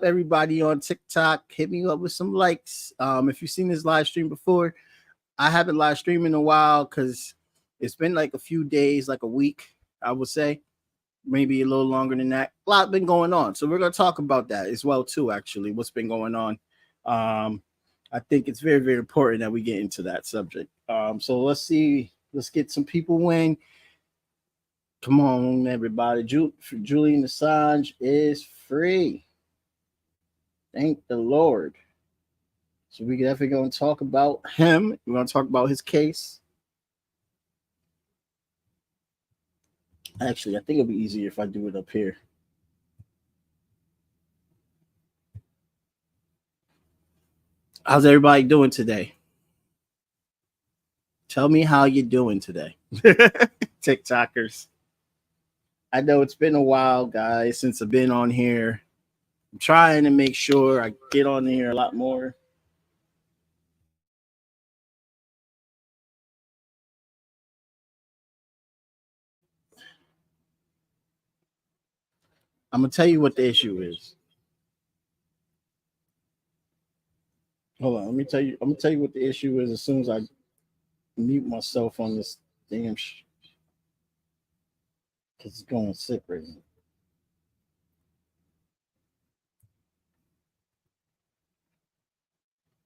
everybody on TikTok? Hit me up with some likes. If you've seen this live stream before, I haven't live streamed in a while because it's been like a few days, like a week, I would say, maybe a little longer than that. A lot been going on, so we're gonna talk about that as well too. Actually, what's been going on? Um, I think it's very, very important that we get into that subject. So let's see. Let's get some people in. Come on, everybody. Julian Assange is free. Thank the Lord. So we definitely going to talk about him. We're going to talk about his case. Actually, I think it'll be easier if I do it up here. How's everybody doing today? Tell me how you're doing today. TikTokers. I know it's been a while, guys, since I've been on here. I'm trying to make sure I get on here a lot more. I'm gonna tell you what the issue is. Hold on, let me tell you. I'm gonna tell you what the issue is as soon as I mute myself on this damn because it's going sick right now.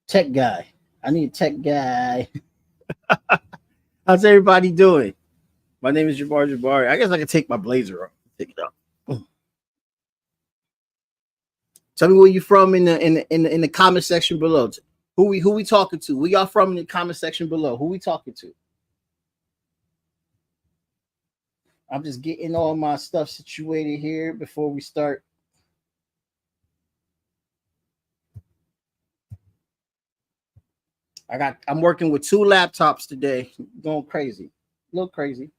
Tech guy. I need a tech guy. How's everybody doing? My name is Jabari. I guess I can take my blazer off. Take it off. Tell me where you from in the comment section below. Who we talking to? Where y'all from in the comment section below? Who we talking to? I'm just getting all my stuff situated here before we start. I'm working with 2 laptops today. Going crazy. A little crazy.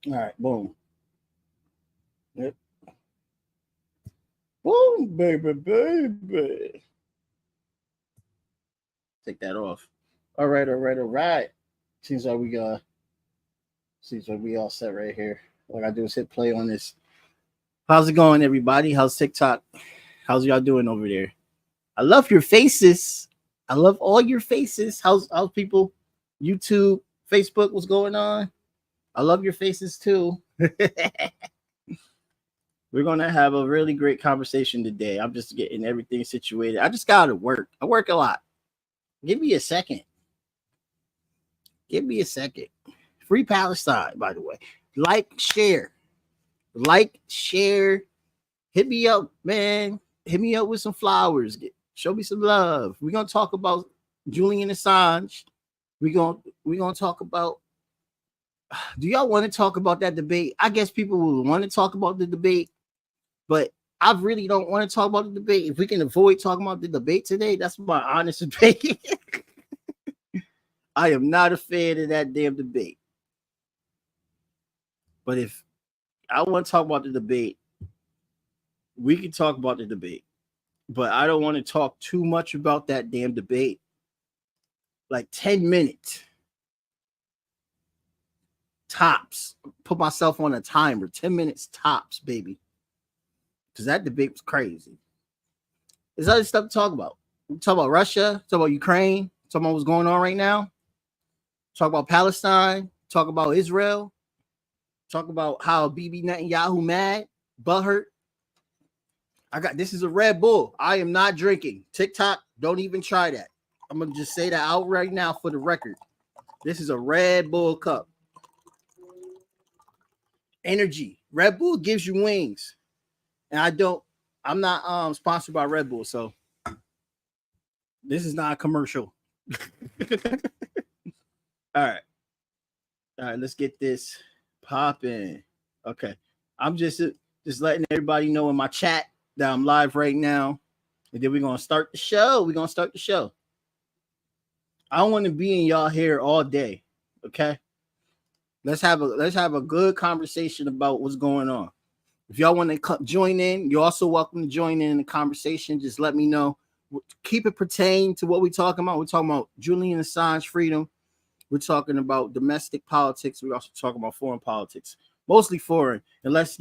All right, boom. Yep. Boom, baby. Take that off. All right. Seems like we all set right here. All I gotta do is hit play on this. How's it going, everybody? How's TikTok? How's y'all doing over there? I love your faces. I love all your faces. How's people? YouTube, Facebook, what's going on? I love your faces too. We're gonna have a really great conversation today. I'm just getting everything situated. I just gotta work. I work a lot. Give me a second. Give me a second. Free Palestine, by the way. Like, share. Hit me up, man. Hit me up with some flowers. Show me some love. We're gonna talk about Julian Assange. We're gonna talk about. Do y'all want to talk about that debate? I guess people will want to talk about the debate, but I really don't want to talk about the debate. If we can avoid talking about the debate today, that's my honest opinion. I am not a fan of that damn debate. But if I want to talk about the debate, we can talk about the debate. But I don't want to talk too much about that damn debate. Like 10 minutes. Tops. Put myself on a timer. 10 minutes tops, baby. Because that debate was crazy. There's other stuff to talk about. We talk about Russia, talk about Ukraine, talk about what's going on right now, talk about Palestine, talk about Israel, talk about how Bibi Netanyahu mad, butthurt. This is a Red Bull. I am not drinking. TikTok, don't even try that. I'm gonna just say that out right now for the record. This is a Red Bull cup. Energy. Red Bull gives you wings. And I'm not sponsored by Red Bull, so this is not a commercial. All right, let's get this popping. Okay. I'm just letting everybody know in my chat that I'm live right now. And then we're gonna start the show. I don't want to be in y'all hair all day. Okay. Let's have a good conversation about what's going on. If y'all want to join in, you're also welcome to join in the conversation. Just let me know. Keep it pertain to what we're talking about. We're talking about Julian Assange freedom. We're talking about domestic politics. We're also talking about foreign politics. mostly foreign, unless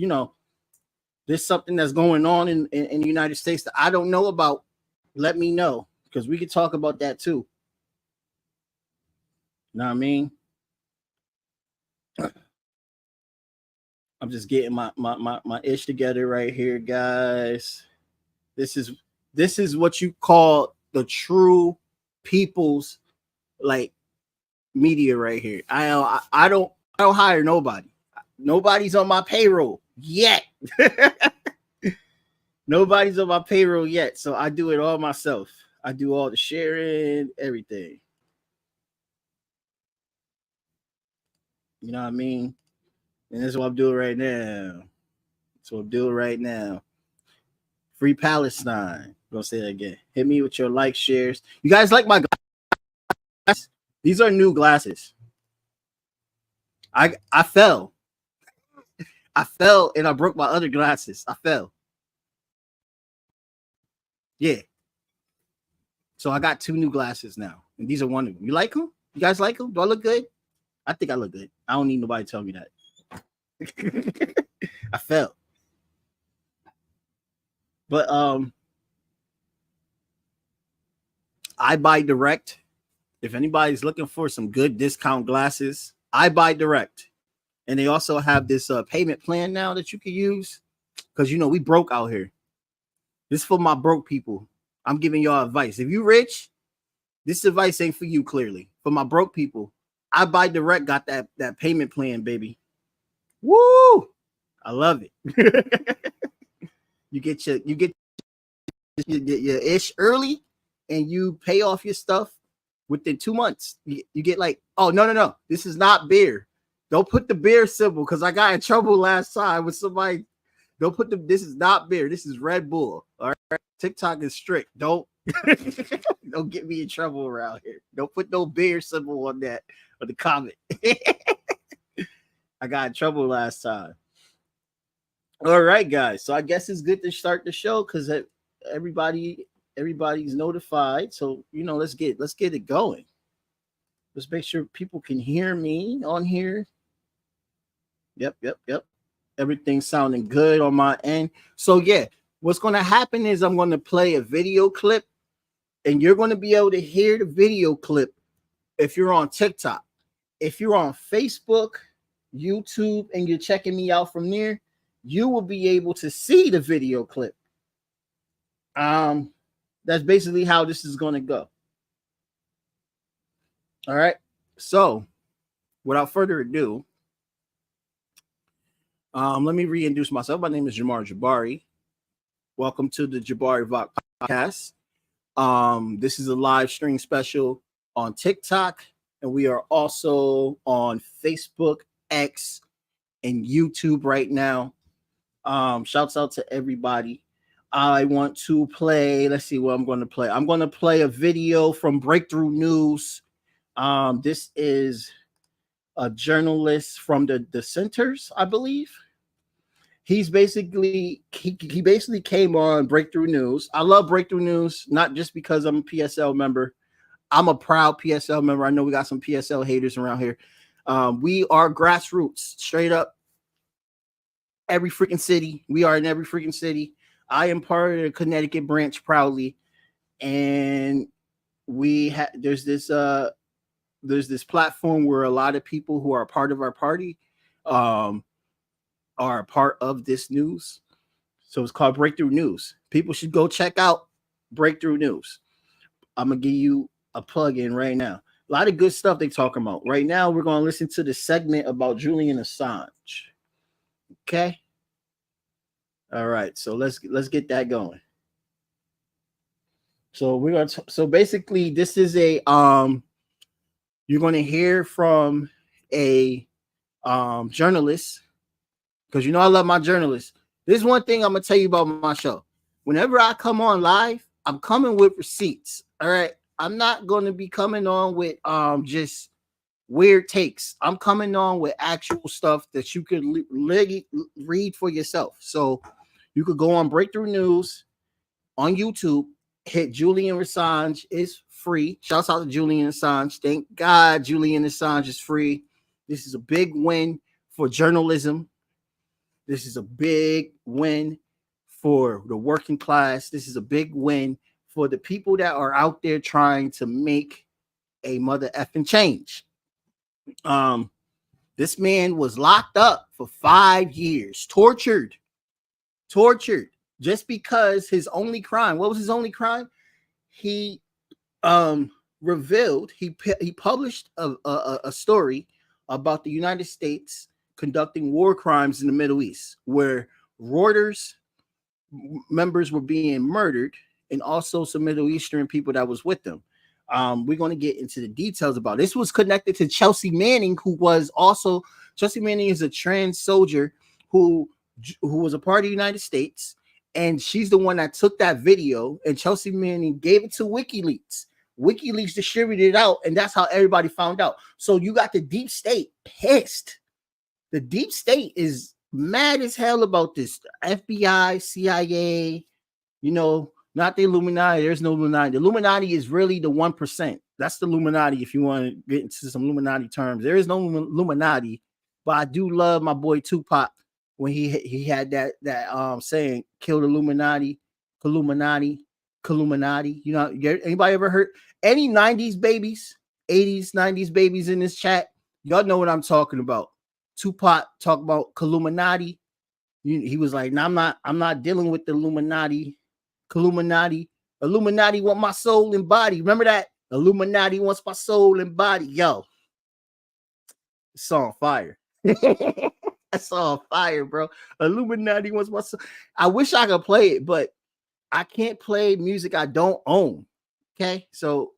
there's something that's going on in the United States that I don't know about. Let me know, because we could talk about that too. You know what I mean? I'm just getting my ish together right here, guys. This is what you call the true people's, like, media right here. I don't hire nobody. Nobody's on my payroll yet. Nobody's on my payroll yet, so I do it all myself. I do all the sharing, everything. You know what I mean? And that's what I'm doing right now. That's what I'm doing right now. Free Palestine. I'm gonna say that again. Hit me with your likes, shares. You guys like my glasses? These are new glasses. I fell. I fell and I broke my other glasses. I fell. Yeah. So I got two new glasses now, and these are one of them. You like them? You guys like them? Do I look good? I think I look good. I don't need nobody to tell me that. I fell. But I buy direct. If anybody's looking for some good discount glasses, I buy direct. And they also have this payment plan now that you can use, because we broke out here. This is for my broke people. I'm giving y'all advice. If you rich, this advice ain't for you, clearly. For my broke people, I buy direct, got that payment plan, baby. Woo! I love it. you get your ish early, and you pay off your stuff within 2 months. You get like, oh, no. This is not beer. Don't put the beer symbol, because I got in trouble last time with somebody. Don't put this is not beer. This is Red Bull. All right. TikTok is strict. Don't get me in trouble around here. Don't put no beer symbol on the comment. I got in trouble last time. All right, guys. So I guess it's good to start the show, because everybody's notified. So let's get it going. Let's make sure people can hear me on here. Yep. Everything's sounding good on my end. So yeah, what's going to happen is I'm going to play a video clip, and you're going to be able to hear the video clip if you're on TikTok. If you're on Facebook, YouTube, and you're checking me out from there, you will be able to see the video clip. That's basically how this is going to go. All right. So without further ado, let me reintroduce myself. My name is Jamar Jabari. Welcome to the Jabari Vok podcast. This is a live stream special on TikTok, and we are also on Facebook, X, and YouTube right now. Shouts out to everybody. I want to play. Let's see what I'm going to play. I'm going to play a video from Breakthrough News. This is a journalist from the centers, I believe. He's basically he basically came on Breakthrough News. I love Breakthrough News, not just because I'm a PSL member. I'm a proud PSL member. I know we got some PSL haters around here. We are grassroots, straight up. Every freaking city. We are in every freaking city. I am part of the Connecticut branch proudly, and there's this platform where a lot of people who are a part of our party are a part of this news. So it's called Breakthrough News. People should go check out Breakthrough News. I'm going to give you a plug in right now. A lot of good stuff they talking about. Right now, we're going to listen to the segment about Julian Assange. Okay? All right. So let's get that going. So we're going to so basically this is a you're going to hear from a journalist, because I love my journalists. This is one thing I'm gonna tell you about my show. Whenever I come on live, I'm coming with receipts. All right, I'm not gonna be coming on with just weird takes. I'm coming on with actual stuff that you could read for yourself. So you could go on Breakthrough News on YouTube, hit Julian Assange is free. Shouts out to Julian Assange. Thank God Julian Assange is free. This is a big win for journalism. This is a big win for the working class. This is a big win for the people that are out there trying to make a mother effing change. Um, this man was locked up for 5 years, tortured, just because his only crime. What was his only crime? He revealed he published a story about the United States conducting war crimes in the Middle East, where Reuters members were being murdered, and also some Middle Eastern people that was with them. We're going to get into the details about it. This was connected to Chelsea Manning, who was also Chelsea Manning is a trans soldier who was a part of the United States, and she's the one that took that video, and Chelsea Manning gave it to WikiLeaks. WikiLeaks distributed it out, and that's how everybody found out. So you got the deep state pissed. The deep state is mad as hell about this. The FBI, CIA, not the Illuminati. There's no Illuminati. The Illuminati is really the 1%. That's the Illuminati. If you want to get into some Illuminati terms, there is no Illuminati, but I do love my boy Tupac when he had that saying, "Kill the Illuminati, Illuminati, Illuminati." Anybody ever heard any 90s babies, 80s, 90s babies in this chat? Y'all know what I'm talking about. Tupac talk about Illuminati. He was like, "No, I'm not dealing with the Illuminati. Illuminati want my soul and body." Remember that? Illuminati wants my soul and body. Yo, it's on fire. That's on fire, bro. Illuminati wants my soul. I wish I could play it, but I can't play music I don't own. Okay, so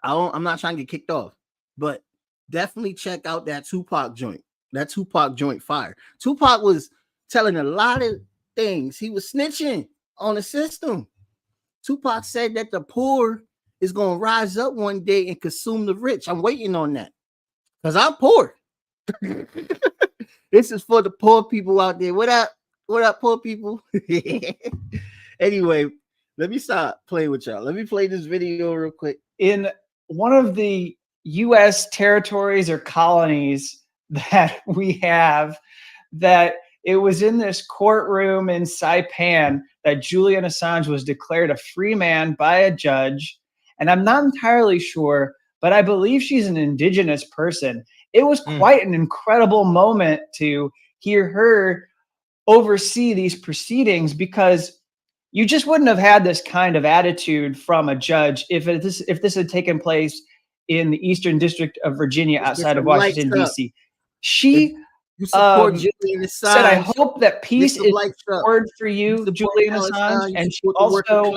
I'm not trying to get kicked off, but definitely check out that Tupac joint. That Tupac joint fire. Tupac was telling a lot of things. He was snitching on the system. Tupac said that the poor is going to rise up one day and consume the rich. I'm waiting on that because I'm poor. This is for the poor people out there. What up, poor people? Anyway, let me stop playing with y'all. Let me play this video real quick. In one of the U.S. territories or colonies that we have, that it was in this courtroom in Saipan that Julian Assange was declared a free man by a judge. And I'm not entirely sure, but I believe she's an indigenous person. It was quite an incredible moment to hear her oversee these proceedings, because you just wouldn't have had this kind of attitude from a judge if this had taken place in the Eastern District of Virginia outside of Washington, D.C. She Julian Assange, said, "I hope that peace is restored for you, Julian Assange." And she also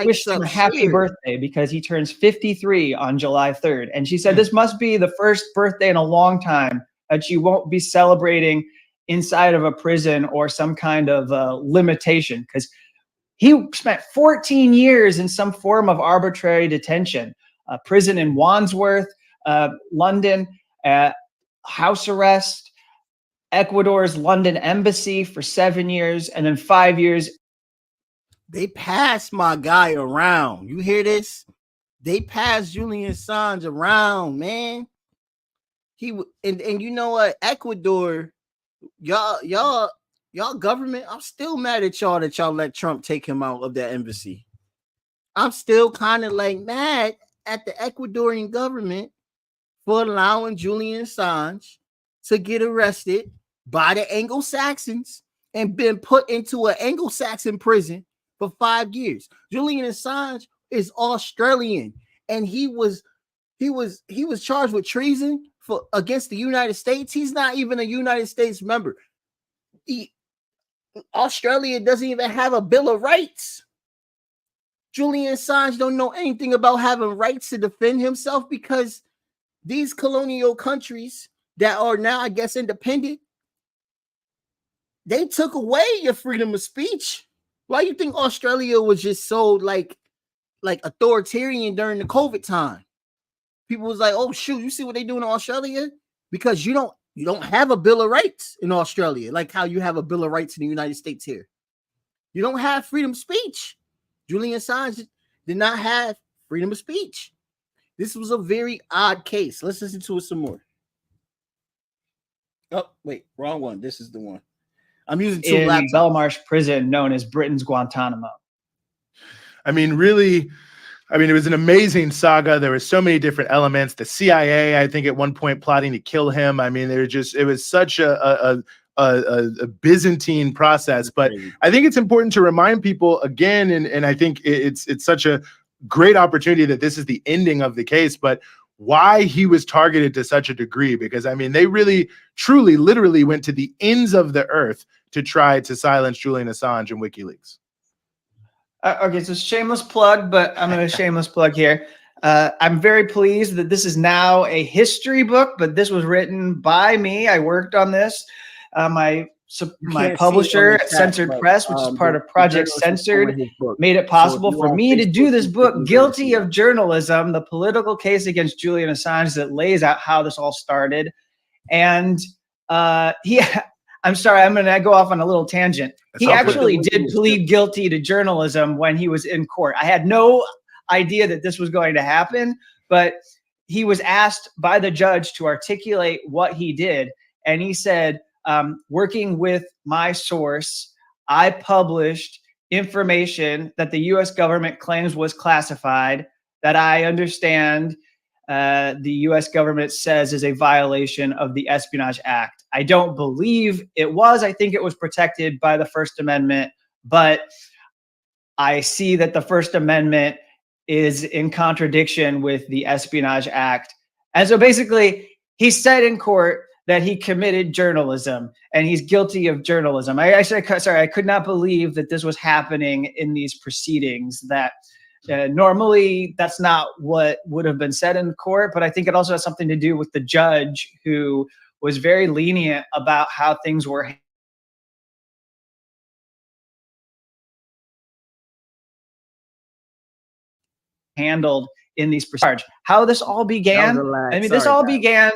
wished him a happy birthday because he turns 53 on July 3rd. And she said, "This must be the first birthday in a long time that you won't be celebrating inside of a prison or some kind of limitation," because he spent 14 years in some form of arbitrary detention, prison in Wandsworth, London, house arrest, Ecuador's London embassy for 7 years, and then 5 years. They passed my guy around. You hear this? They passed Julian Assange around, man. And you know what? Ecuador, y'all government, I'm still mad at y'all that y'all let Trump take him out of that embassy. I'm still kind of like mad at the Ecuadorian government for allowing Julian Assange to get arrested by the Anglo-Saxons and been put into an Anglo-Saxon prison for 5 years. Julian Assange is Australian, and he was charged with treason against the United States. He's not even a United States member. Australia doesn't even have a Bill of Rights. Julian Assange don't know anything about having rights to defend himself, because these colonial countries that are now, I guess, independent, they took away your freedom of speech. Why do you think Australia was just so like authoritarian during the COVID time? People was like, "Oh shoot, you see what they do in Australia?" Because you don't have a Bill of Rights in Australia, like how you have a Bill of Rights in the United States here. You don't have freedom of speech. Julian Assange did not have freedom of speech. This was a very odd case. Let's listen to it some more. Oh, wait, wrong one. This is the one. I'm using two in laptops. Belmarsh prison known as Britain's Guantanamo. I mean, really, it was an amazing saga. There were so many different elements. The CIA, I think, at one point plotting to kill him. I mean, it was such a Byzantine process. But I think it's important to remind people again, and I think it's such a great opportunity that this is the ending of the case, but why he was targeted to such a degree, because I mean, they really, truly, literally went to the ends of the earth to try to silence Julian Assange and WikiLeaks. Okay, so shameless plug, but I'm going to shameless plug here. I'm very pleased that this is now a history book, but this was written by me. I worked on this. My publisher at Censored Press, which is part of Project Censored, made it possible for me to do this book, Guilty of Journalism, the political case against Julian Assange, that lays out how this all started. And I'm sorry, I'm going to go off on a little tangent. He actually did plead guilty to journalism when he was in court. I had no idea that this was going to happen, but he was asked by the judge to articulate what he did. And he said, working with my source, I published information that the U.S. government claims was classified, that I understand the U.S. government says is a violation of the Espionage Act. I don't believe it was. I think it was protected by the First Amendment, but I see that the First Amendment is in contradiction with the Espionage Act. And so basically, he said in court that he committed journalism and he's guilty of journalism. I could not believe that this was happening in these proceedings, that normally that's not what would have been said in court, but I think it also has something to do with the judge, who was very lenient about how things were handled in these proceedings. How this all began? This all began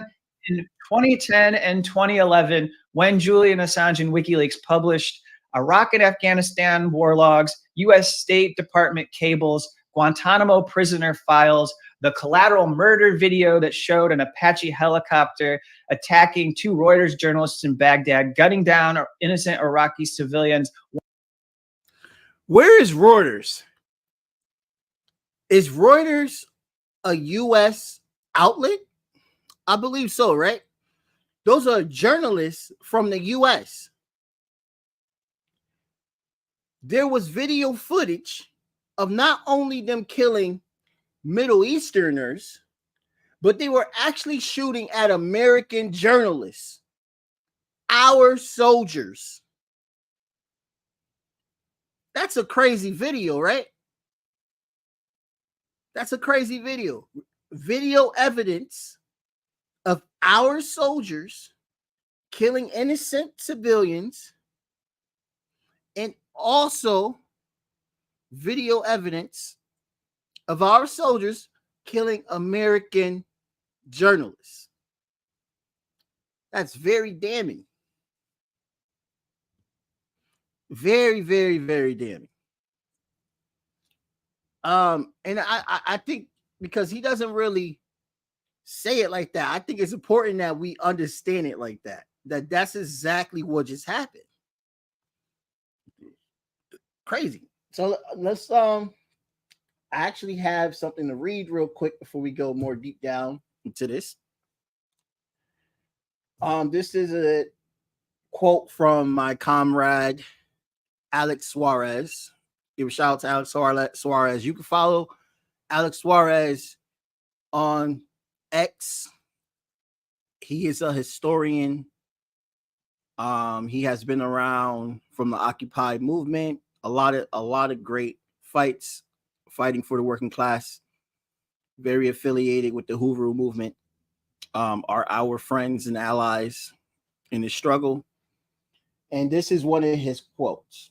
in 2010 and 2011 when Julian Assange and WikiLeaks published Iraq and Afghanistan war logs, U.S. State Department cables, Guantanamo prisoner files, the collateral murder video that showed an Apache helicopter attacking 2 Reuters journalists in Baghdad, gunning down innocent Iraqi civilians. Where is Reuters? Is Reuters a U.S. outlet? I believe so, right? Those are journalists from the U.S. There was video footage of not only them killing Middle Easterners, but they were actually shooting at American journalists, our soldiers. That's a crazy video, right? That's a crazy video. Video evidence of our soldiers killing innocent civilians, and also video evidence of our soldiers killing American journalists. That's very damning. Very, very, very damning. And I think because he doesn't really say it like that, I think it's important that we understand it like that. That's exactly what just happened. Crazy. So let's I actually have something to read real quick before we go more deep down into this. This is a quote from my comrade Alex Suarez. Give a shout out to Alex Suarez. You can follow Alex Suarez on X. He is a historian. He has been around from the Occupy movement. A lot of great fights, fighting for the working class. Very affiliated with the Hoover movement. Are our friends and allies in the struggle. And this is one of his quotes.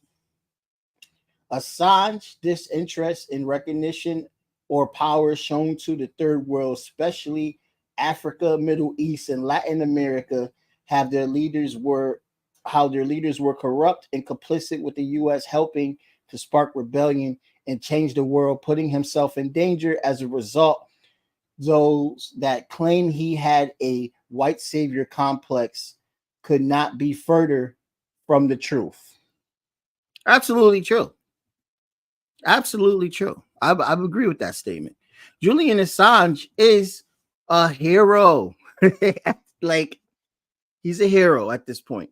Assange disinterest in recognition or power shown to the third world, especially Africa, Middle East, and Latin America, how their leaders were corrupt and complicit with the U.S. helping to spark rebellion and change the world, putting himself in danger as a result. Those that claim he had a white savior complex could not be further from the truth. Absolutely true. Absolutely true. I agree with that statement. Julian Assange is a hero. Like, he's a hero at this point.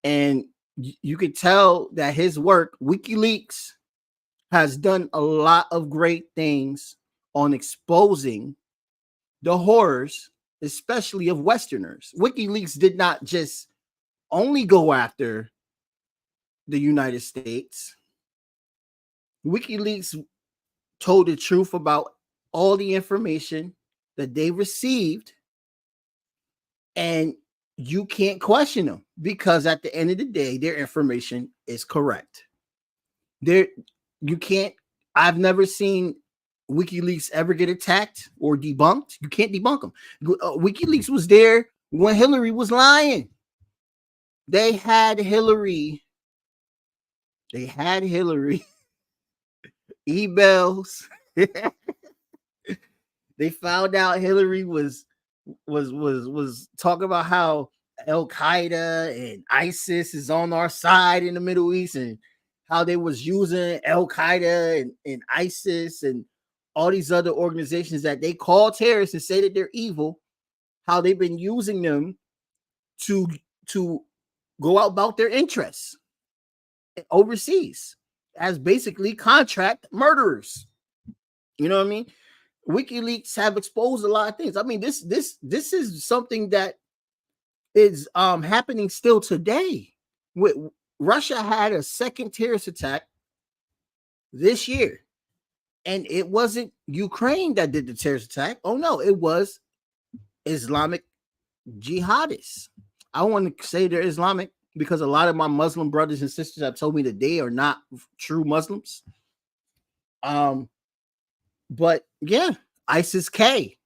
And you could tell that his work, WikiLeaks, has done a lot of great things on exposing the horrors, especially of Westerners. WikiLeaks did not just only go after the United States. WikiLeaks told the truth about all the information that they received, and you can't question them because at the end of the day, their information is correct. You can't. I've never seen WikiLeaks ever get attacked or debunked. You can't debunk them. WikiLeaks was there when Hillary was lying. They had Hillary. They had Hillary emails. They found out Hillary was talking about how Al Qaeda and ISIS is on our side in the Middle East, and how they was using Al Qaeda and ISIS and all these other organizations that they call terrorists and say that they're evil, how they've been using them to go out about their interests overseas as basically contract murderers. You know what I mean? WikiLeaks have exposed a lot of things. I mean, this is something that is happening still today. Russia had a second terrorist attack this year, and it wasn't Ukraine that did the terrorist attack. Oh no, it was Islamic jihadists. I want to say they're Islamic because a lot of my Muslim brothers and sisters have told me that they are not true Muslims. But yeah, ISIS-K.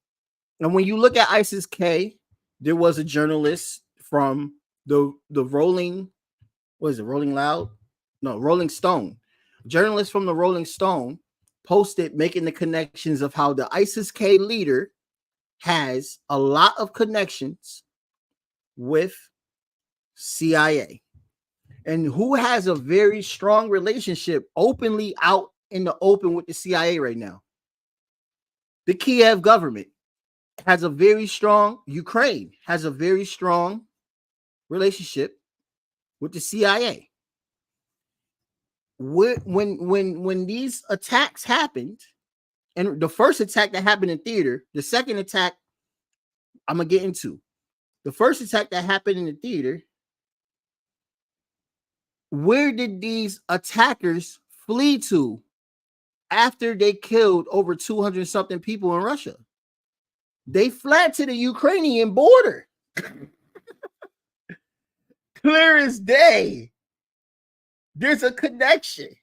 And when you look at ISIS-K, there was a journalist from the Rolling Stone. Journalist from the Rolling Stone posted making the connections of how the ISIS-K leader has a lot of connections with CIA, and who has a very strong relationship openly out in the open with the CIA right now. The Kiev government has a very strong, Ukraine has a very strong relationship with the CIA. When these attacks happened, and the first attack that happened in theater, the second attack I'm gonna get into. The first attack that happened in the theater, where did these attackers flee to after they killed over 200 something people in Russia? They fled to the Ukrainian border. Clear as day. There's a connection.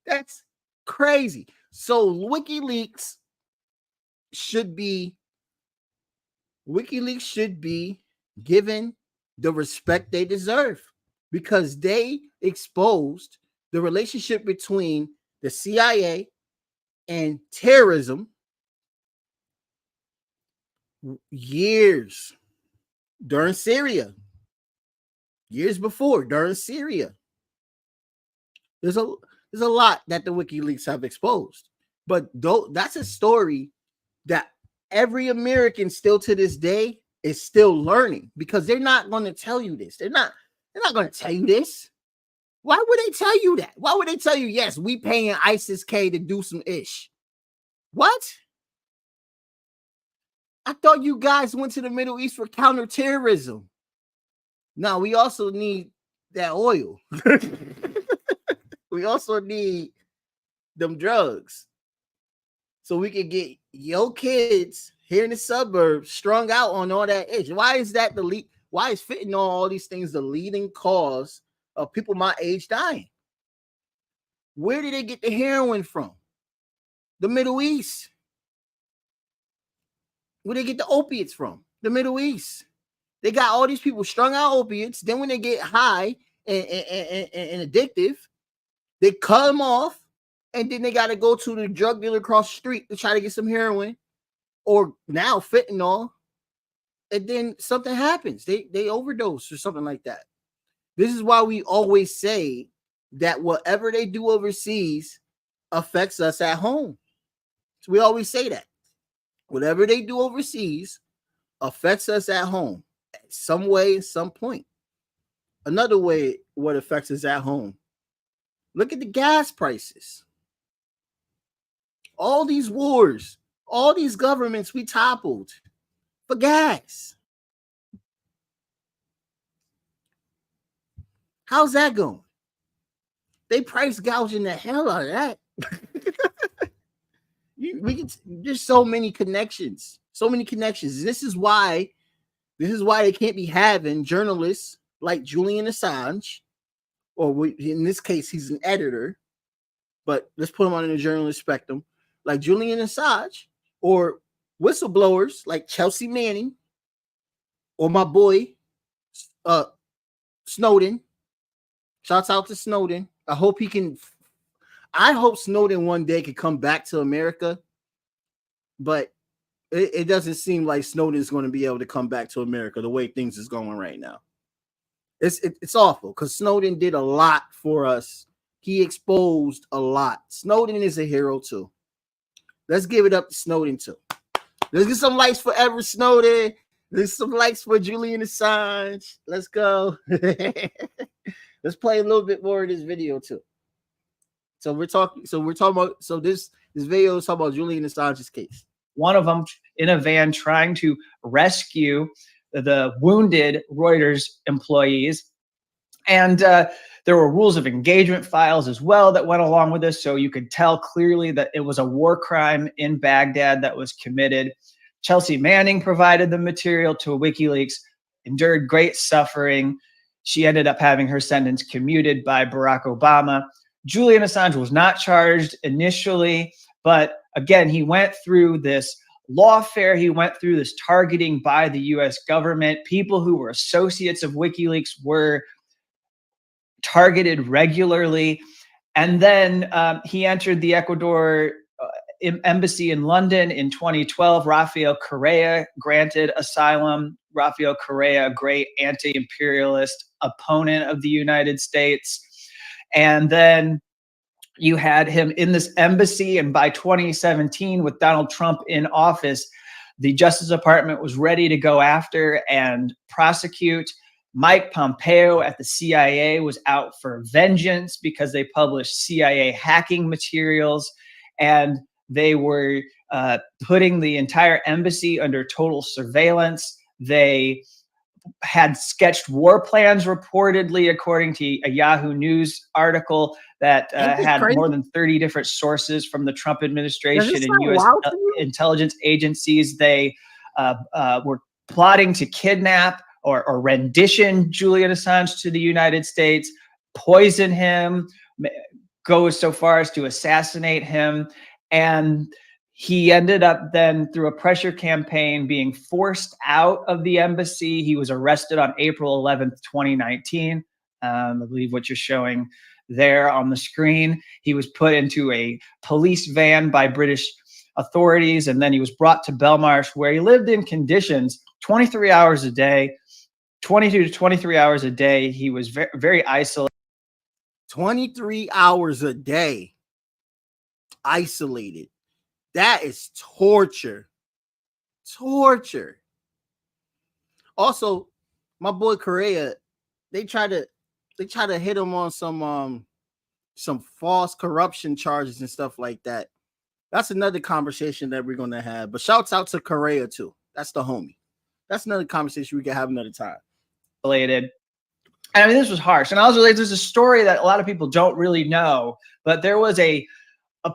That's crazy. So WikiLeaks should be given the respect they deserve because they exposed the relationship between the CIA and terrorism years during Syria, years before during Syria. There's a lot that the WikiLeaks have exposed, but that's a story that every American still to this day is still learning because they're not going to tell you this. They're not going to tell you this. Why would they tell you that? Why would they tell you, yes, we paying ISIS-K to do some ish? What? I thought you guys went to the Middle East for counterterrorism. No, we also need that oil. We also need them drugs so we can get your kids here in the suburbs strung out on all that ish. Why is that why is fentanyl, all these things, the leading cause of people my age dying? Where did they get the heroin from? The Middle East. Where they get the opiates from? The Middle East. They got all these people strung out opiates. Then when they get high and addictive, they cut them off, and then they got to go to the drug dealer across the street to try to get some heroin, or now fentanyl, and then something happens. They overdose or something like that. This is why we always say that whatever they do overseas affects us at home. So we always say that. Whatever they do overseas affects us at home some way, at some point. Another way what affects us at home. Look at the gas prices. All these wars, all these governments we toppled for gas. How's that going? They price gouging the hell out of that. There's so many connections. So many connections. This is why they can't be having journalists like Julian Assange, or in this case, he's an editor, but let's put him on the journalist spectrum, like Julian Assange, or whistleblowers like Chelsea Manning, or my boy Snowden. Shouts out to Snowden. I hope Snowden one day could come back to America, but it doesn't seem like Snowden's going to be able to come back to America the way things is going right now. It's awful because Snowden did a lot for us. He exposed a lot. Snowden is a hero too. Let's give it up to Snowden too. Let's get some likes for Edward Snowden. There's some likes for Julian Assange. Let's go. Let's play a little bit more of this video too. So we're talking about. So this video is talking about Julian Assange's case. One of them in a van trying to rescue the wounded Reuters employees. And there were rules of engagement files as well that went along with this. So you could tell clearly that it was a war crime in Baghdad that was committed. Chelsea Manning provided the material to WikiLeaks, endured great suffering. She ended up having her sentence commuted by Barack Obama. Julian Assange was not charged initially, but again, he went through this lawfare. He went through this targeting by the US government. People who were associates of WikiLeaks were targeted regularly. And then he entered the Ecuador embassy in London in 2012. Rafael Correa granted asylum. Rafael Correa, a great anti-imperialist opponent of the United States. And then you had him in this embassy, and by 2017, with Donald Trump in office, the Justice Department was ready to go after and prosecute. Mike Pompeo at the CIA was out for vengeance because they published CIA hacking materials, and they were putting the entire embassy under total surveillance. They had sketched war plans, reportedly, according to a Yahoo News article that had more than 30 different sources from the Trump administration and U.S. intelligence agencies. They were plotting to kidnap or rendition Julian Assange to the United States, poison him, go so far as to assassinate him. And he ended up then, through a pressure campaign, being forced out of the embassy. He was arrested on April 11th, 2019. I believe what you're showing there on the screen. He was put into a police van by British authorities, and then he was brought to Belmarsh, where he lived in conditions 23 hours a day, 22 to 23 hours a day. He was very, very isolated. 23 hours a day. Isolated. That is torture. Torture. Also, my boy Correa, they try to hit him on some false corruption charges and stuff like that. That's another conversation that we're gonna have. But shouts out to Correa too. That's the homie. That's another conversation we can have another time. And I mean, this was harsh. And also, there's a story that a lot of people don't really know, but there was a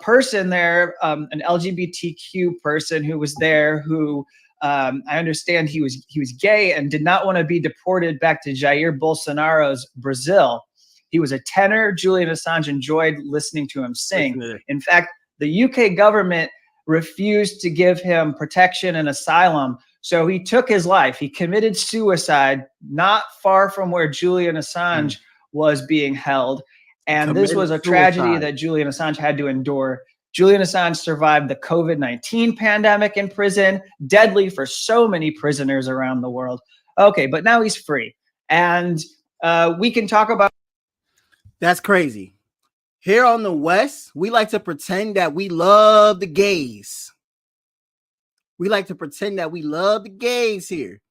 person there, an LGBTQ person who was there, who I understand he was gay and did not want to be deported back to Jair Bolsonaro's Brazil. He was a tenor. Julian Assange enjoyed listening to him sing. In fact, the UK government refused to give him protection and asylum, so he took his life. He committed suicide not far from where Julian Assange was being held. And this was a tragedy that Julian Assange had to endure. Julian Assange survived the COVID-19 pandemic in prison, deadly for so many prisoners around the world. Okay, but now he's free. And we can talk about. That's crazy. Here on the West, we like to pretend that we love the gays. We like to pretend that we love the gays here.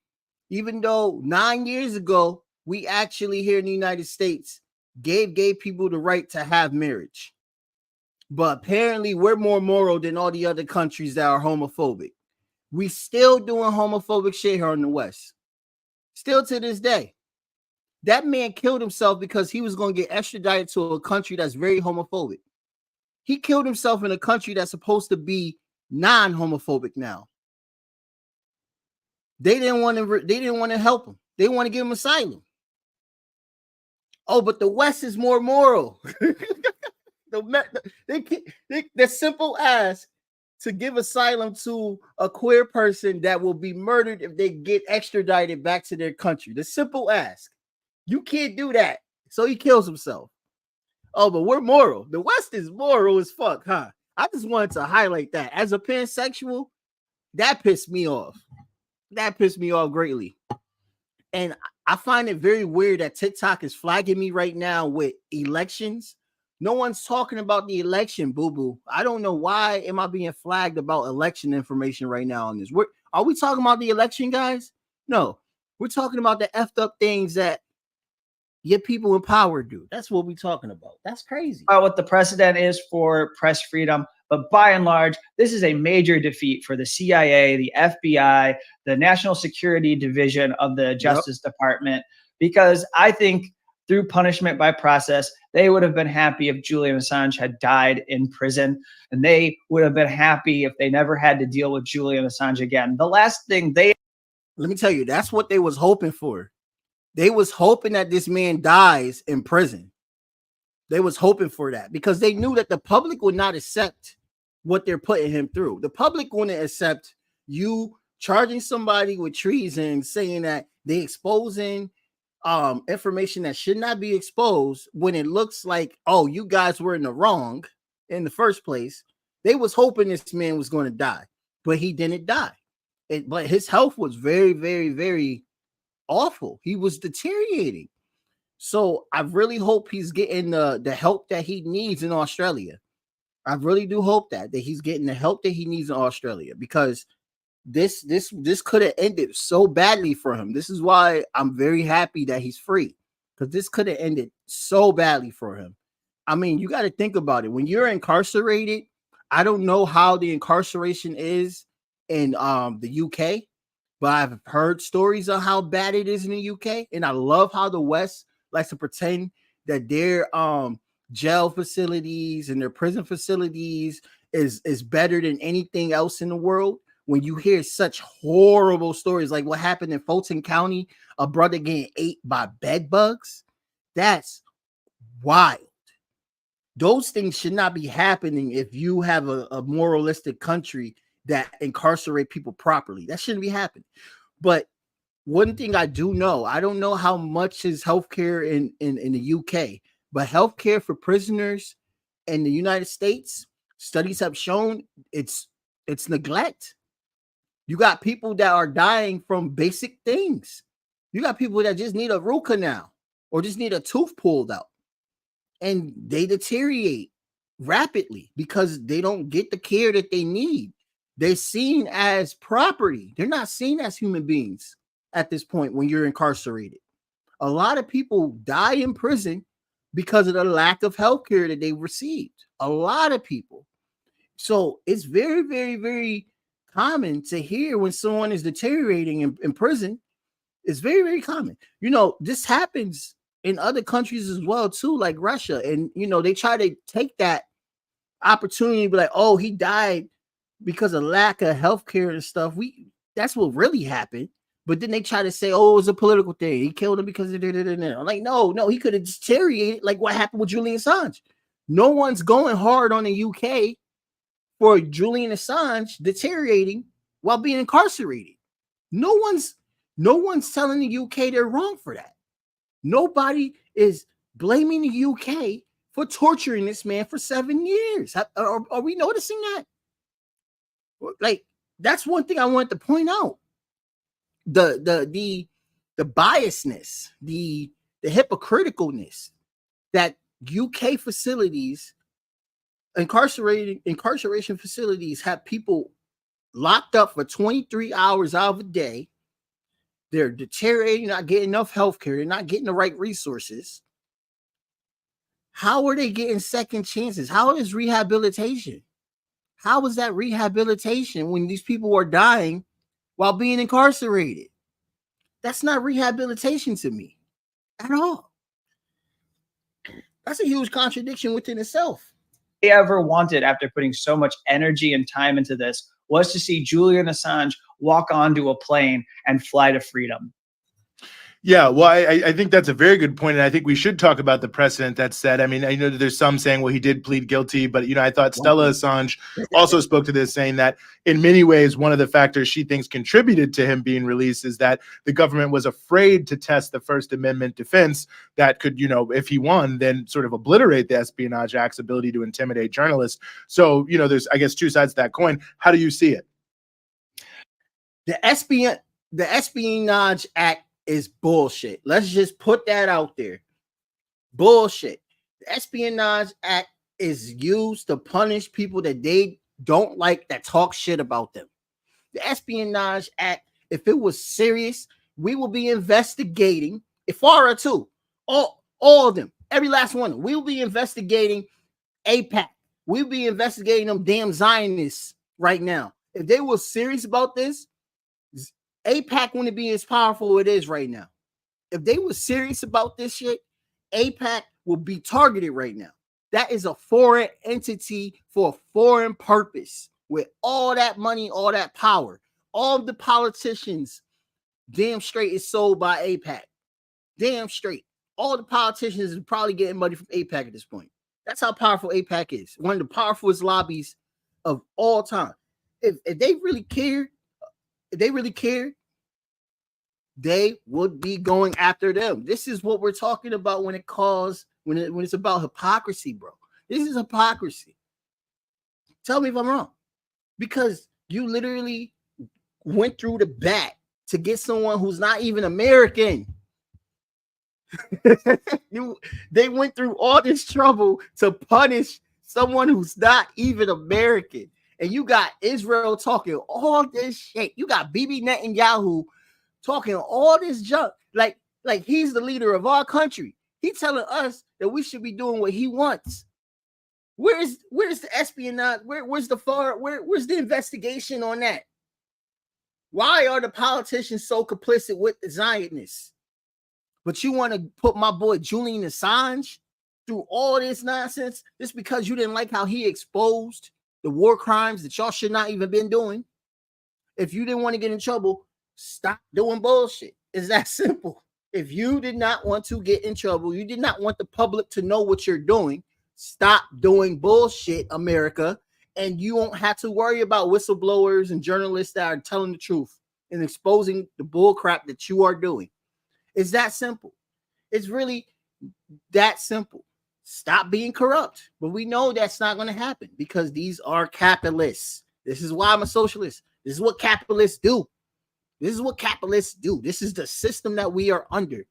Even though 9 years ago, we actually here in the United States gave gay people the right to have marriage. But apparently we're more moral than all the other countries that are homophobic. We still doing homophobic shit here in the West. Still to this day. That man killed himself because he was going to get extradited to a country that's very homophobic. He killed himself in a country that's supposed to be non-homophobic now. They didn't want to help him. They want to give him asylum. Oh, but the West is more moral. The simple ask to give asylum to a queer person that will be murdered if they get extradited back to their country. The simple ask. You can't do that. So he kills himself. Oh, but we're moral. The West is moral as fuck, huh? I just wanted to highlight that. As a pansexual, that pissed me off. That pissed me off greatly. And I find it very weird that TikTok is flagging me right now with elections. No one's talking about the election, boo-boo. I don't know why am I being flagged about election information right now on this. Are we talking about the election, guys? No. We're talking about the effed up things that your people in power do. That's what we're talking about. That's crazy. What the precedent is for press freedom. But by and large, this is a major defeat for the CIA, the FBI, the National Security Division of the Justice Department, because I think through punishment by process, they would have been happy if Julian Assange had died in prison, and they would have been happy if they never had to deal with Julian Assange again. The last thing let me tell you, that's what they was hoping for. They was hoping that this man dies in prison. They was hoping for that because they knew that the public would not accept what they're putting him through. The public wouldn't accept you charging somebody with treason, saying that they exposing information that should not be exposed when it looks like, oh, you guys were in the wrong in the first place. They was hoping this man was going to die, but he didn't die. But his health was very, very, very awful. He was deteriorating. So I really hope he's getting the help that he needs in Australia. I really do hope that he's getting the help that he needs in Australia, because this could have ended so badly for him. This is why I'm very happy that he's free, because this could have ended so badly for him. I mean, you got to think about it. When you're incarcerated, I don't know how the incarceration is in the UK, but I've heard stories of how bad it is in the UK, and I love how the West likes to pretend that their jail facilities and their prison facilities is better than anything else in the world. When you hear such horrible stories like what happened in Fulton County, a brother getting ate by bed bugs, that's wild. Those things should not be happening if you have a moralistic country that incarcerate people properly. That shouldn't be happening. But one thing I do know, I don't know how much is healthcare in the UK, but healthcare for prisoners in the United States, studies have shown it's neglect. You got people that are dying from basic things. You got people that just need a root canal or just need a tooth pulled out, and they deteriorate rapidly because they don't get the care that they need. They're seen as property. They're not seen as human beings at this point when you're incarcerated. A lot of people die in prison because of the lack of health care that they received. A lot of people. So it's very, very, very common to hear when someone is deteriorating in prison. It's very, very common. You know, this happens in other countries as well, too, like Russia. And, you know, they try to take that opportunity to be like, oh, he died because of lack of health care and stuff. That's what really happened. But then they try to say, oh, it was a political thing. He killed him because of it. I'm like, no, he could have deteriorated like what happened with Julian Assange. No one's going hard on the UK for Julian Assange deteriorating while being incarcerated. No one's telling the UK they're wrong for that. Nobody is blaming the UK for torturing this man for 7 years. Are we noticing that? Like, that's one thing I wanted to point out. The biasness, the the hypocriticalness that UK facilities, incarceration facilities have people locked up for 23 hours out of a day. They're deteriorating, not getting enough health care. They're not getting the right resources. How are they getting second chances? How is rehabilitation? How is that rehabilitation when these people are dying while being incarcerated? That's not rehabilitation to me at all. That's a huge contradiction within itself. They ever wanted, after putting so much energy and time into this, was to see Julian Assange walk onto a plane and fly to freedom. Yeah, well, I think that's a very good point, and I think we should talk about the precedent that's set. I mean, I know that there's some saying, well, he did plead guilty, but, you know, I thought Stella Assange also spoke to this, saying that in many ways, one of the factors she thinks contributed to him being released is that the government was afraid to test the First Amendment defense that could, you know, if he won, then sort of obliterate the Espionage Act's ability to intimidate journalists. So, you know, there's, I guess, two sides to that coin. How do you see it? The Espionage Act is bullshit. Let's just put that out there. Bullshit. The Espionage Act is used to punish people that they don't like, that talk shit about them. The Espionage Act, if it was serious, we will be investigating Ifara too. All of them. Every last one. We will be investigating AIPAC. We'll be investigating them damn Zionists right now. If they were serious about this, AIPAC wouldn't be as powerful as it is right now. If they were serious about this shit, AIPAC will be targeted right now. That is a foreign entity for a foreign purpose with all that money, all that power. All of the politicians, damn straight, is sold by AIPAC. Damn straight. All the politicians are probably getting money from AIPAC at this point. That's how powerful AIPAC is. One of the powerfulest lobbies of all time. If they really cared, they would be going after them. This is what we're talking about when it's about hypocrisy, bro. This is hypocrisy. Tell me if I'm wrong. Because you literally went through the bat to get someone who's not even American. They went through all this trouble to punish someone who's not even American. And you got Israel talking all this shit. You got Bibi Netanyahu talking all this junk. Like he's the leader of our country. He's telling us that we should be doing what he wants. Where's the espionage? Where's the investigation on that? Why are the politicians so complicit with the Zionists? But you want to put my boy Julian Assange through all this nonsense just because you didn't like how he exposed the war crimes that y'all should not even been doing? If you didn't want to get in trouble, stop doing bullshit. It's that simple. If you did not want to get in trouble, you did not want the public to know what you're doing, stop doing bullshit, America, and you won't have to worry about whistleblowers and journalists that are telling the truth and exposing the bull crap that you are doing. It's that simple. It's really that simple. Stop being corrupt. But we know that's not going to happen because these are capitalists. This is why I'm a socialist. This is what capitalists do. This is what capitalists do. This is the system that we are under,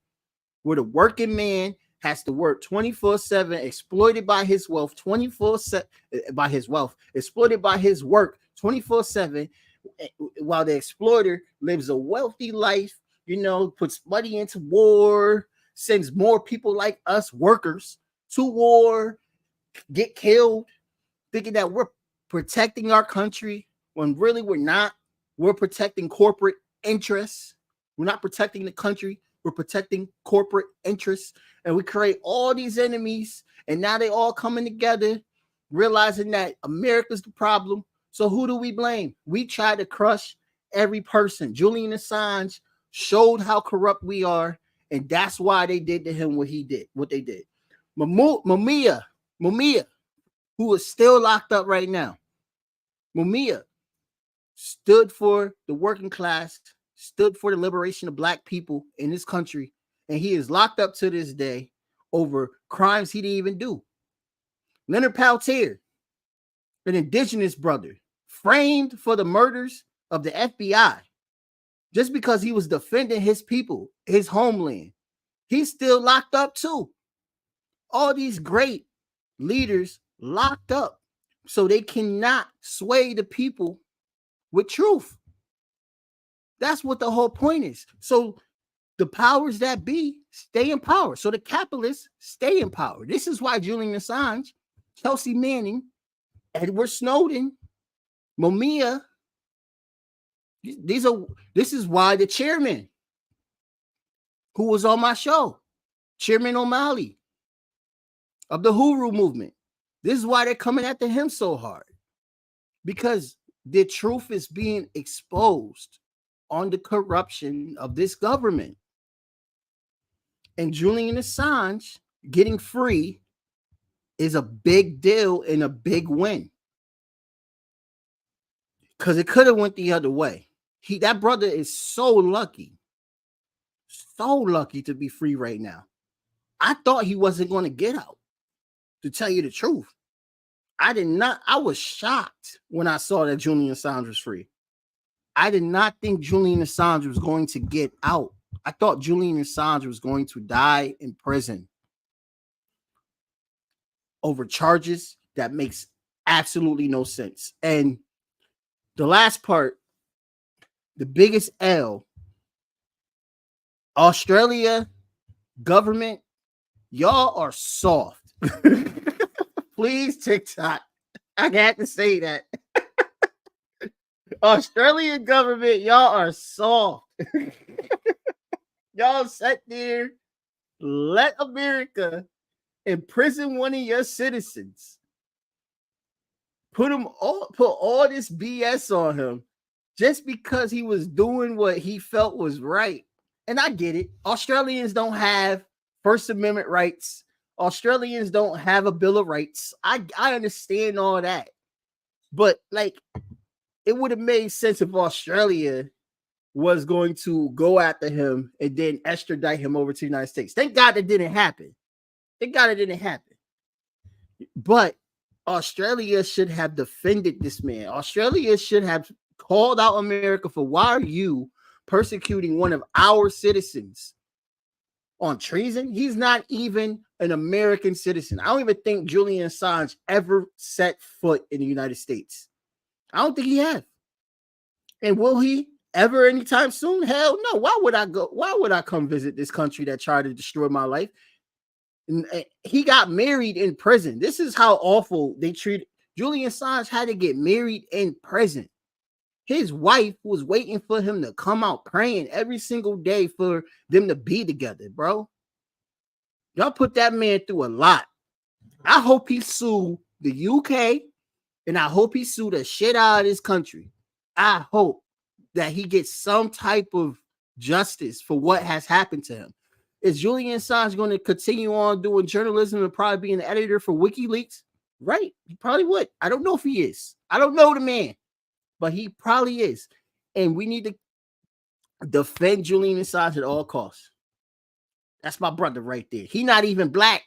where the working man has to work 24/7, exploited by his wealth, 24/7 by his wealth, exploited by his work 24/7, while the exploiter lives a wealthy life, puts money into war, sends more people like us workers to war, get killed, thinking that we're protecting our country when really we're not. We're protecting corporate interests. We're not protecting the country. We're protecting corporate interests. And we create all these enemies. And now they all coming together, realizing that America's the problem. So who do we blame? We try to crush every person. Julian Assange showed how corrupt we are. And that's why they did to him what they did. Mumia, who is still locked up right now. Mumia stood for the working class, stood for the liberation of black people in this country, and he is locked up to this day over crimes he didn't even do. Leonard Peltier, an indigenous brother, framed for the murders of the FBI just because he was defending his people, his homeland. He's still locked up too. All these great leaders locked up so they cannot sway the people with truth. That's what the whole point is. So the powers that be stay in power. So the capitalists stay in power. This is why Julian Assange, Chelsea Manning, Edward Snowden, Mumia, this is why the chairman who was on my show, Chairman O'Malley of the Huru movement, this is why they're coming after him so hard, because the truth is being exposed on the corruption of this government. And Julian Assange getting free is a big deal and a big win, because it could have went the other way. That brother is so lucky to be free right now. I thought he wasn't going to get out, to tell you the truth. I was shocked when I saw that Julian Assange was free. I did not think Julian Assange was going to get out. I thought Julian Assange was going to die in prison over charges that makes absolutely no sense. And the last part, the biggest L, Australia government, y'all are soft. Please, TikTok, I had to say that. Australian government, y'all are soft. Y'all sat there, let America imprison one of your citizens, put all this BS on him just because he was doing what he felt was right. And I get it. Australians don't have First Amendment rights. Australians don't have a Bill of Rights. I understand all that. But like, it would have made sense if Australia was going to go after him and then extradite him over to the United States. Thank God it didn't happen. But Australia should have defended this man. Australia should have called out America for, why are you persecuting one of our citizens on treason? He's not even an American citizen. I don't even think Julian Assange ever set foot in the United States. I don't think he has. And will he ever anytime soon? Hell no. Why would I go? Why would I come visit this country that tried to destroy my life? And he got married in prison. This is how awful they treated Julian Assange. Had to get married in prison. His wife was waiting for him to come out, praying every single day for them to be together, bro. Y'all put that man through a lot. I hope he sued the UK, and I hope he sued the shit out of this country. I hope that he gets some type of justice for what has happened to him. Is Julian Assange going to continue on doing journalism and probably be an editor for WikiLeaks? Right. He probably would. I don't know if he is. I don't know the man, but he probably is. And we need to defend Julian Assange at all costs. That's my brother right there. He not even black.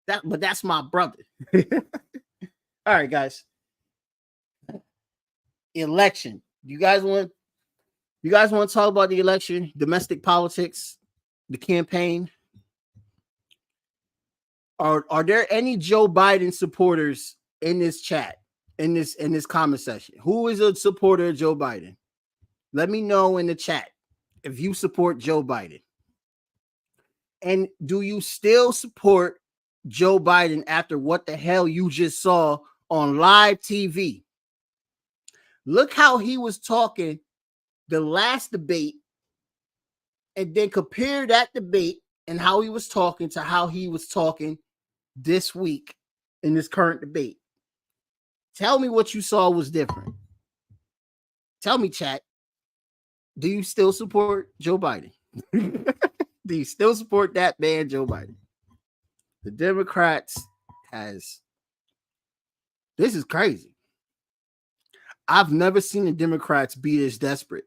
But that's my brother. All right, guys. Election. You guys want to talk about the election, domestic politics, the campaign? Are there any Joe Biden supporters in this chat, in this comment section? Who is a supporter of Joe Biden? Let me know in the chat if you support Joe Biden. And do you still support Joe Biden after what the hell you just saw on live TV? Look how he was talking the last debate, and then compare that debate and how he was talking to how he was talking this week in this current debate. Tell me what you saw was different. Tell me, chat. Do you still support Joe Biden? Do you still support that man, Joe Biden? The Democrats this is crazy. I've never seen the Democrats be this desperate.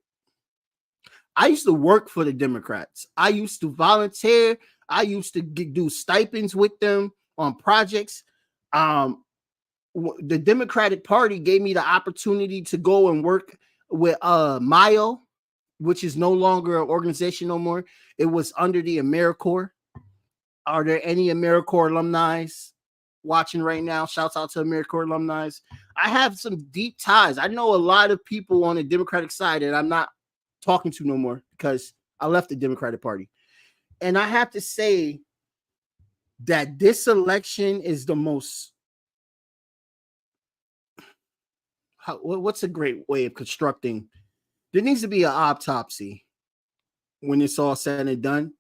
I used to work for the Democrats. I used to volunteer. I used to do stipends with them on projects. The Democratic Party gave me the opportunity to go and work with Mayo, which is no longer an organization no more. It was under the AmeriCorps. Are there any AmeriCorps alumni watching right now? Shouts out to AmeriCorps alumni. I have some deep ties. I know a lot of people on the Democratic side that I'm not talking to no more because I left the Democratic Party. And I have to say that this election is the most, what's a great way of constructing? There needs to be an autopsy when it's all said and done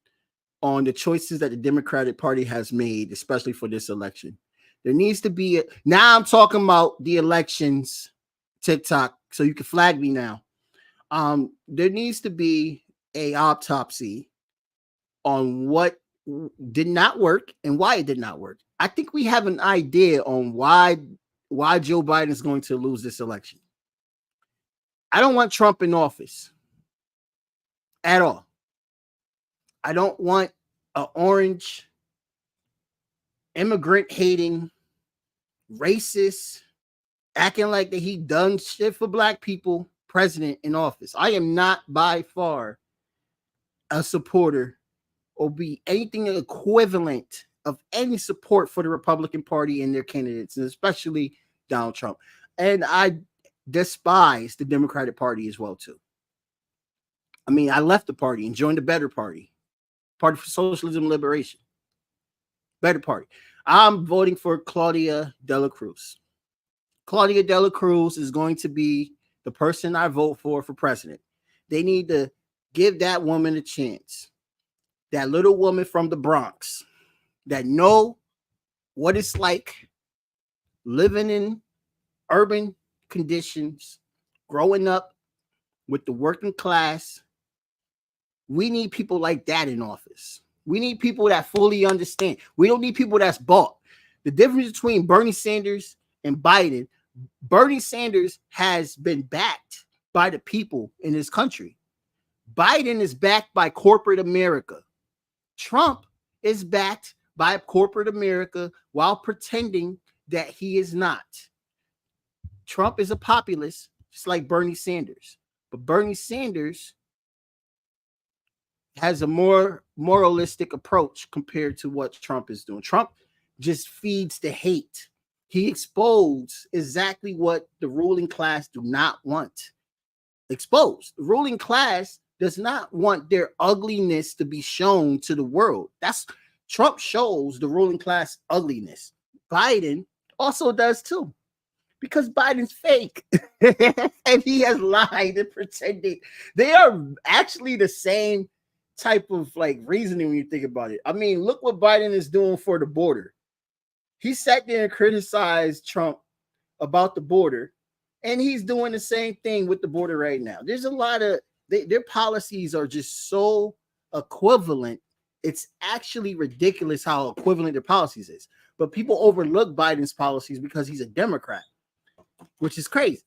on the choices that the Democratic Party has made, especially for this election. There needs to be now I'm talking about the elections, TikTok, so you can flag me now. There needs to be a autopsy on what did not work and why it did not work. I think we have an idea on why Joe Biden is going to lose this election. I don't want Trump in office at all. I don't want an orange, immigrant hating, racist, acting like that he done shit for black people president in office. I am not by far a supporter or be anything equivalent of any support for the Republican Party and their candidates, and especially Donald Trump. And I despise the Democratic Party as well too. I mean, I left the party and joined the Better Party, Party for Socialism and Liberation. Better Party. I'm voting for Claudia De La Cruz. Claudia De La Cruz is going to be the person I vote for president. They need to give that woman a chance. That little woman from the Bronx that know what it's like living in urban conditions, growing up with the working class. We need people like that in office. We need people that fully understand. We don't need people that's bought. The difference between Bernie Sanders and Biden, Bernie Sanders has been backed by the people in this country. Biden is backed by corporate America. Trump is backed by corporate America while pretending that he is not. Trump is a populist, just like Bernie Sanders. But Bernie Sanders has a more moralistic approach compared to what Trump is doing. Trump just feeds the hate. He exposed exactly what the ruling class do not want. Exposed. The ruling class does not want their ugliness to be shown to the world. That's Trump shows the ruling class ugliness. Biden also does too, because Biden's fake and he has lied and pretended. They are actually the same type of like reasoning when you think about it. I mean, look what Biden is doing for the border. He sat there and criticized Trump about the border, and he's doing the same thing with the border right now. There's a lot of their policies are just so equivalent. It's actually ridiculous how equivalent their policies is. But people overlook Biden's policies because he's a Democrat, which is crazy.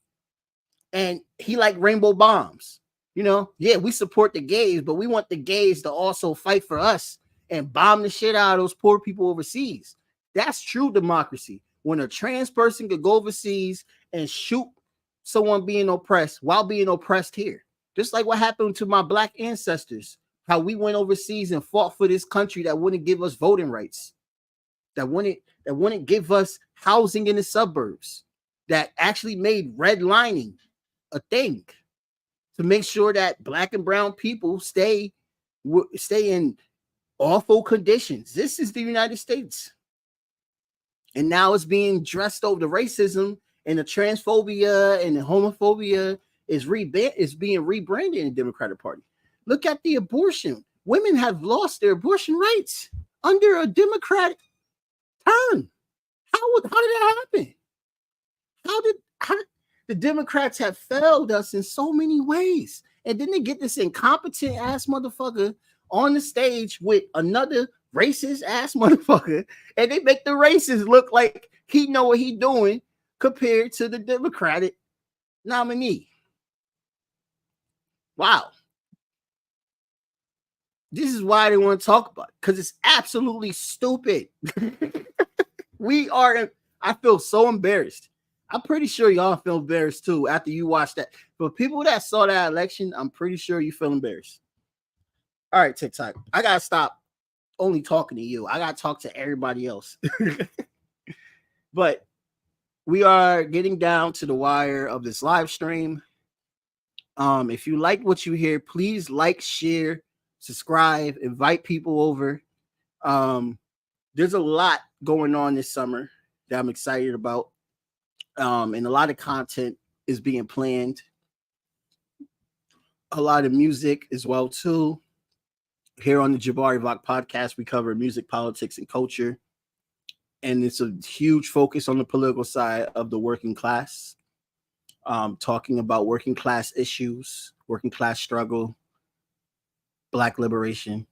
And he like rainbow bombs. You know, yeah, we support the gays, but we want the gays to also fight for us and bomb the shit out of those poor people overseas. That's true democracy. When a trans person could go overseas and shoot someone being oppressed while being oppressed here. Just like what happened to my black ancestors, how we went overseas and fought for this country that wouldn't give us voting rights, that wouldn't give us housing in the suburbs, that actually made redlining a thing to make sure that black and brown people stay in awful conditions. This is the United States. And now it's being dressed over. The racism and the transphobia and the homophobia is being rebranded in the Democratic Party. Look at the abortion. Women have lost their abortion rights under a Democratic term. How did that happen? How did the Democrats have failed us in so many ways? And then they get this incompetent ass motherfucker on the stage with another racist ass motherfucker, and they make the racist look like he know what he doing compared to the Democratic nominee. Wow. This is why they want to talk about it, because it's absolutely stupid. I feel so embarrassed. I'm pretty sure y'all feel embarrassed too after you watched that. But people that saw that election, I'm pretty sure you feel embarrassed. All right, TikTok. I gotta stop only talking to you. I got to talk to everybody else. But we are getting down to the wire of this live stream. If you like what you hear, please like, share, subscribe, invite people over. There's a lot going on this summer that I'm excited about. And a lot of content is being planned. A lot of music as well too. Here on the Jabari Vok podcast, we cover music, politics, and culture. And it's a huge focus on the political side of the working class. Talking about working class issues, working class struggle, Black liberation,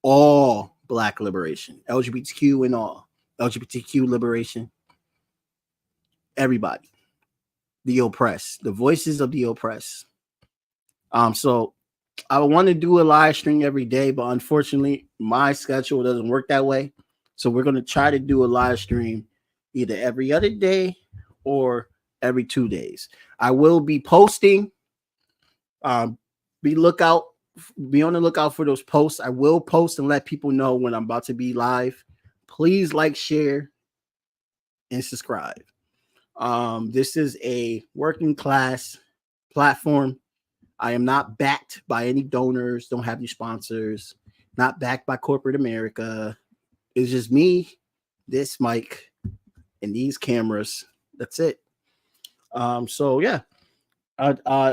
all Black liberation, LGBTQ and all, LGBTQ liberation, everybody, the oppressed, the voices of the oppressed. So I want to do a live stream every day, but unfortunately, my schedule doesn't work that way. So we're going to try to do a live stream either every other day or every 2 days. I will be posting. Be on the lookout for those posts. I will post and let people know when I'm about to be live. Please like, share, and subscribe. This is a working class platform. I am not backed by any donors, don't have any sponsors, not backed by corporate America. It's just me, this mic, and these cameras. That's it. So yeah.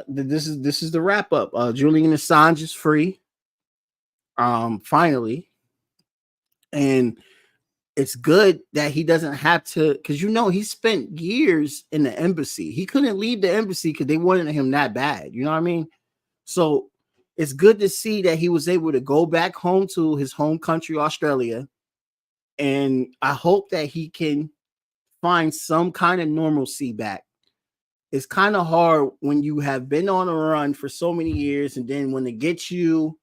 This is the wrap up. Julian Assange is free. Finally. And it's good that he doesn't have to, because he spent years in the embassy. He couldn't leave the embassy because they wanted him that bad. You know what I mean? So it's good to see that he was able to go back home to his home country, Australia. And I hope that he can find some kind of normalcy back. It's kind of hard when you have been on a run for so many years, and then when it gets you,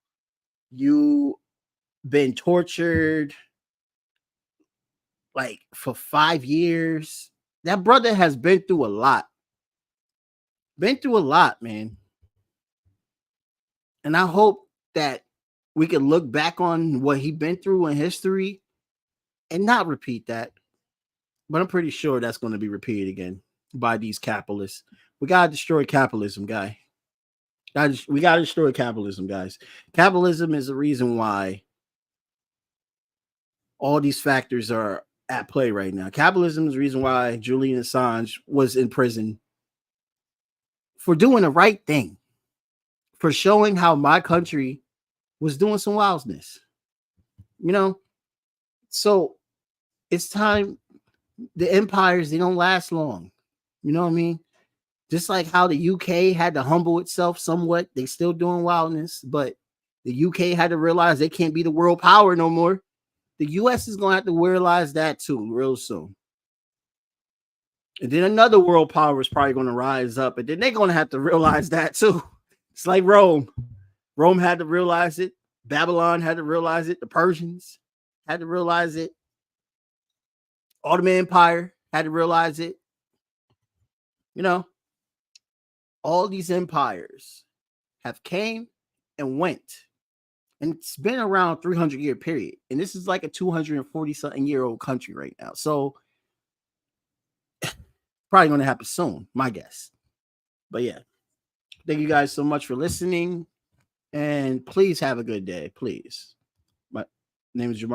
you've been tortured like for 5 years. That brother has been through a lot. Been through a lot, man. And I hope that we can look back on what he's been through in history and not repeat that. But I'm pretty sure that's going to be repeated again by these capitalists. We got to destroy capitalism, guy. We got to destroy capitalism, guys. Capitalism is the reason why all these factors are at play right now. Capitalism is the reason why Julian Assange was in prison for doing the right thing, for showing how my country was doing some wildness. So it's time. The empires, they don't last long. You know what I mean? Just like how the UK had to humble itself somewhat, they still doing wildness, but the UK had to realize they can't be the world power no more. The US is going to have to realize that too real soon. And then another world power is probably going to rise up, and then they're going to have to realize that too. It's like Rome. Rome had to realize it. Babylon had to realize it. The Persians had to realize it. Ottoman Empire had to realize it. All these empires have came and went. And it's been around 300-year period. And this is like a 240-something-year-old country right now. So probably going to happen soon, my guess. But yeah, thank you guys so much for listening. And please have a good day. Please. My name is Jamal.